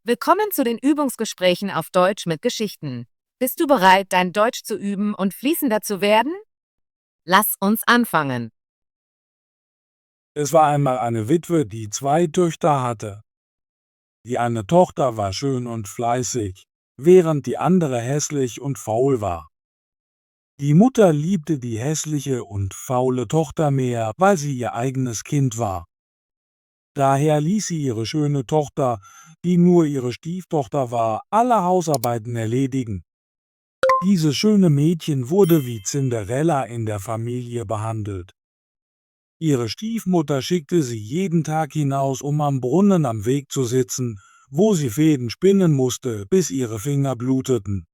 Willkommen zu den Übungsgesprächen auf Deutsch mit Geschichten. Bist du bereit, dein Deutsch zu üben und fließender zu werden? Lass uns anfangen. Es war einmal eine Witwe, die 2 Töchter hatte. Die eine Tochter war schön und fleißig, während die andere hässlich und faul war. Die Mutter liebte die hässliche und faule Tochter mehr, weil sie ihr eigenes Kind war. Daher ließ sie ihre schöne Tochter, die nur ihre Stieftochter war, alle Hausarbeiten erledigen. Dieses schöne Mädchen wurde wie Cinderella in der Familie behandelt. Ihre Stiefmutter schickte sie jeden Tag hinaus, um am Brunnen am Weg zu sitzen, wo sie Fäden spinnen musste, bis ihre Finger bluteten.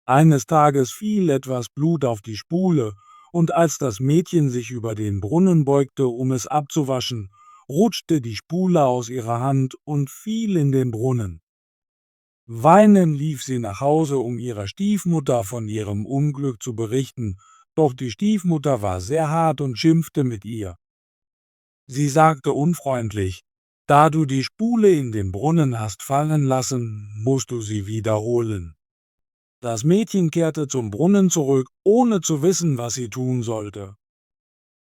Eines Tages fiel etwas Blut auf die Spule, und als das Mädchen sich über den Brunnen beugte, um es abzuwaschen, rutschte die Spule aus ihrer Hand und fiel in den Brunnen. Weinend lief sie nach Hause, um ihrer Stiefmutter von ihrem Unglück zu berichten, doch die Stiefmutter war sehr hart und schimpfte mit ihr. Sie sagte unfreundlich: „Da du die Spule in den Brunnen hast fallen lassen, musst du sie wiederholen." Das Mädchen kehrte zum Brunnen zurück, ohne zu wissen, was sie tun sollte.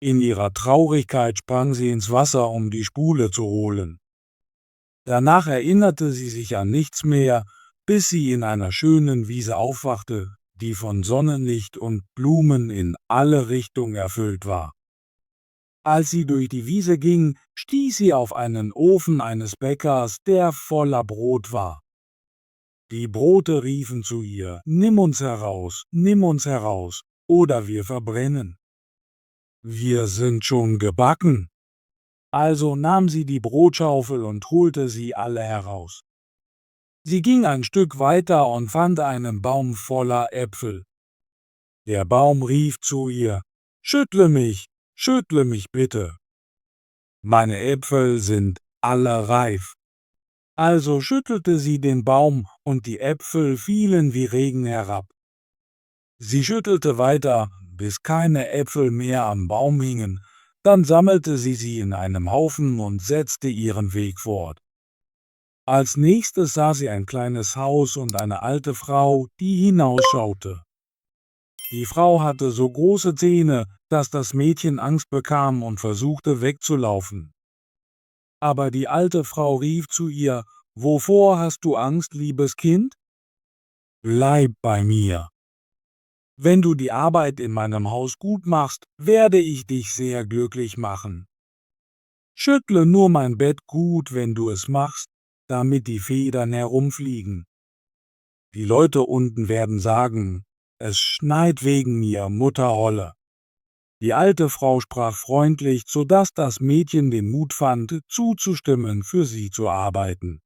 In ihrer Traurigkeit sprang sie ins Wasser, um die Spule zu holen. Danach erinnerte sie sich an nichts mehr, bis sie in einer schönen Wiese aufwachte, die von Sonnenlicht und Blumen in alle Richtungen erfüllt war. Als sie durch die Wiese ging, stieß sie auf einen Ofen eines Bäckers, der voller Brot war. Die Brote riefen zu ihr: „Nimm uns heraus, oder wir verbrennen." „Wir sind schon gebacken." Also nahm sie die Brotschaufel und holte sie alle heraus. Sie ging ein Stück weiter und fand einen Baum voller Äpfel. Der Baum rief zu ihr: schüttle mich bitte. Meine Äpfel sind alle reif." Also schüttelte sie den Baum, und die Äpfel fielen wie Regen herab. Sie schüttelte weiter, bis keine Äpfel mehr am Baum hingen, dann sammelte sie in einem Haufen und setzte ihren Weg fort. Als nächstes sah sie ein kleines Haus und eine alte Frau, die hinausschaute. Die Frau hatte so große Zähne, dass das Mädchen Angst bekam und versuchte wegzulaufen. Aber die alte Frau rief zu ihr: „Wovor hast du Angst, liebes Kind? Bleib bei mir. Wenn du die Arbeit in meinem Haus gut machst, werde ich dich sehr glücklich machen. Schüttle nur mein Bett gut, wenn du es machst, damit die Federn herumfliegen. Die Leute unten werden sagen: Es schneit wegen mir, Mutter Holle." Die alte Frau sprach freundlich, so dass das Mädchen den Mut fand, zuzustimmen, für sie zu arbeiten.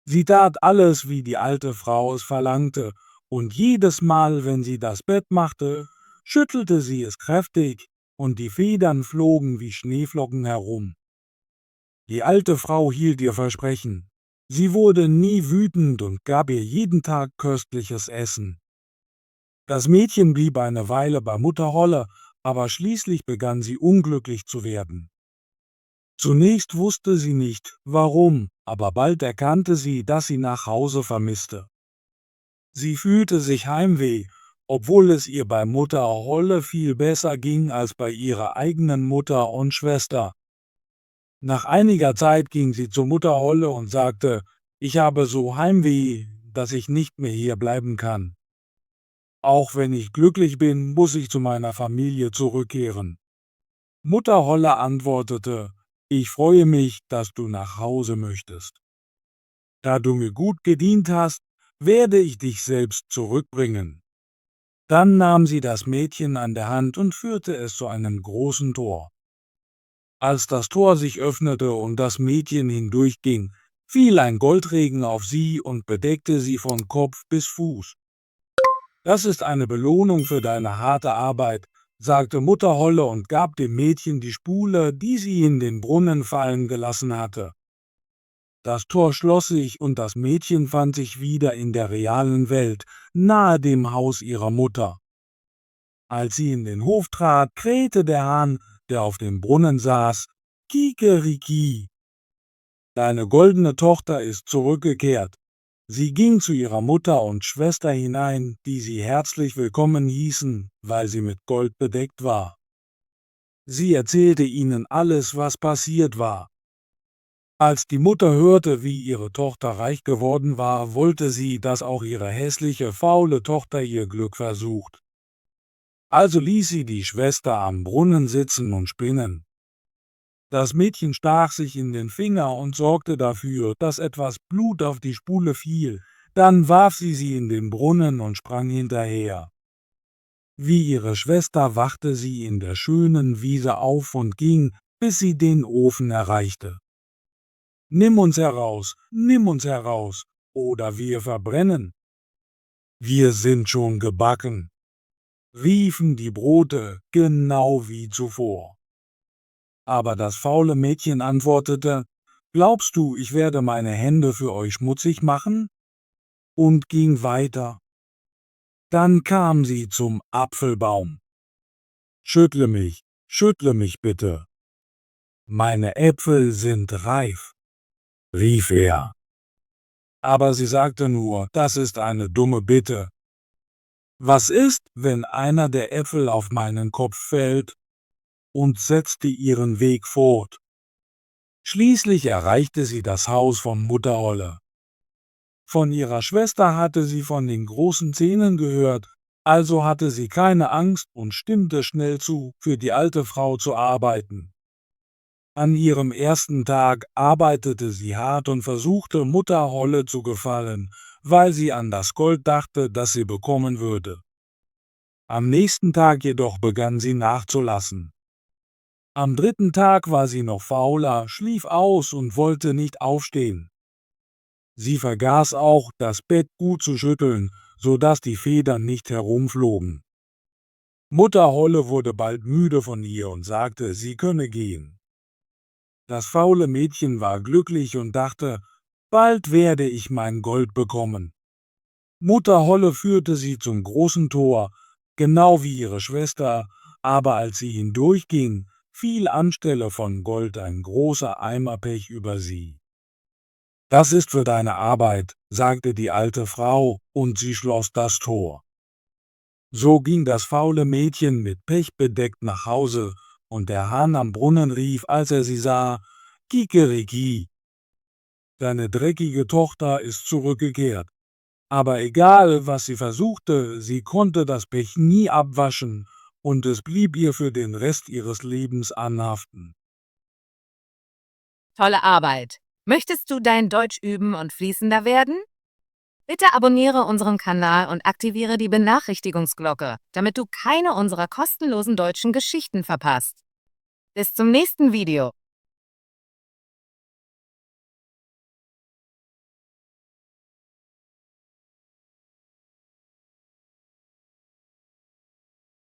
Sie tat alles, wie die alte Frau es verlangte, und jedes Mal, wenn sie das Bett machte, schüttelte sie es kräftig, und die Federn flogen wie Schneeflocken herum. Die alte Frau hielt ihr Versprechen. Sie wurde nie wütend und gab ihr jeden Tag köstliches Essen. Das Mädchen blieb eine Weile bei Mutter Holle, aber schließlich begann sie unglücklich zu werden. Zunächst wusste sie nicht, warum, aber bald erkannte sie, dass sie nach Hause vermisste. Sie fühlte sich Heimweh, obwohl es ihr bei Mutter Holle viel besser ging als bei ihrer eigenen Mutter und Schwester. Nach einiger Zeit ging sie zu Mutter Holle und sagte: „Ich habe so Heimweh, dass ich nicht mehr hier bleiben kann. Auch wenn ich glücklich bin, muss ich zu meiner Familie zurückkehren." Mutter Holle antwortete: „Ich freue mich, dass du nach Hause möchtest. Da du mir gut gedient hast, werde ich dich selbst zurückbringen." Dann nahm sie das Mädchen an der Hand und führte es zu einem großen Tor. Als das Tor sich öffnete und das Mädchen hindurchging, fiel ein Goldregen auf sie und bedeckte sie von Kopf bis Fuß. „Das ist eine Belohnung für deine harte Arbeit", sagte Mutter Holle und gab dem Mädchen die Spule, die sie in den Brunnen fallen gelassen hatte. Das Tor schloss sich und das Mädchen fand sich wieder in der realen Welt, nahe dem Haus ihrer Mutter. Als sie in den Hof trat, krähte der Hahn, der auf dem Brunnen saß: „Kikeriki." Deine goldene Tochter ist zurückgekehrt. Sie ging zu ihrer Mutter und Schwester hinein, die sie herzlich willkommen hießen, weil sie mit Gold bedeckt war. Sie erzählte ihnen alles, was passiert war. Als die Mutter hörte, wie ihre Tochter reich geworden war, wollte sie, dass auch ihre hässliche, faule Tochter ihr Glück versucht. Also ließ sie die Schwester am Brunnen sitzen und spinnen. Das Mädchen stach sich in den Finger und sorgte dafür, dass etwas Blut auf die Spule fiel. Dann warf sie in den Brunnen und sprang hinterher. Wie ihre Schwester wachte sie in der schönen Wiese auf und ging, bis sie den Ofen erreichte. Nimm uns heraus, oder wir verbrennen. Wir sind schon gebacken, riefen die Brote, genau wie zuvor. Aber das faule Mädchen antwortete: Glaubst du, ich werde meine Hände für euch schmutzig machen? Und ging weiter. Dann kam sie zum Apfelbaum. Schüttle mich bitte. Meine Äpfel sind reif, rief er. Aber sie sagte nur: Das ist eine dumme Bitte. Was ist, wenn einer der Äpfel auf meinen Kopf fällt? Und setzte ihren Weg fort. Schließlich erreichte sie das Haus von Mutter Holle. Von ihrer Schwester hatte sie von den großen Zähnen gehört, also hatte sie keine Angst und stimmte schnell zu, für die alte Frau zu arbeiten. An ihrem ersten Tag arbeitete sie hart und versuchte, Mutter Holle zu gefallen, weil sie an das Gold dachte, das sie bekommen würde. Am nächsten Tag jedoch begann sie nachzulassen. Am dritten Tag war sie noch fauler, schlief aus und wollte nicht aufstehen. Sie vergaß auch, das Bett gut zu schütteln, so dass die Federn nicht herumflogen. Mutter Holle wurde bald müde von ihr und sagte, sie könne gehen. Das faule Mädchen war glücklich und dachte, bald werde ich mein Gold bekommen. Mutter Holle führte sie zum großen Tor, genau wie ihre Schwester, aber als sie hindurchging, fiel anstelle von Gold ein großer Eimer Pech über sie. Das ist für deine Arbeit, sagte die alte Frau, und sie schloss das Tor. So ging das faule Mädchen mit Pech bedeckt nach Hause, und der Hahn am Brunnen rief, als er sie sah, Kikeriki. Deine dreckige Tochter ist zurückgekehrt. Aber egal, was sie versuchte, sie konnte das Pech nie abwaschen, und es blieb ihr für den Rest ihres Lebens anhaften. Tolle Arbeit! Möchtest du dein Deutsch üben und fließender werden? Bitte abonniere unseren Kanal und aktiviere die Benachrichtigungsglocke, damit du keine unserer kostenlosen deutschen Geschichten verpasst. Bis zum nächsten Video.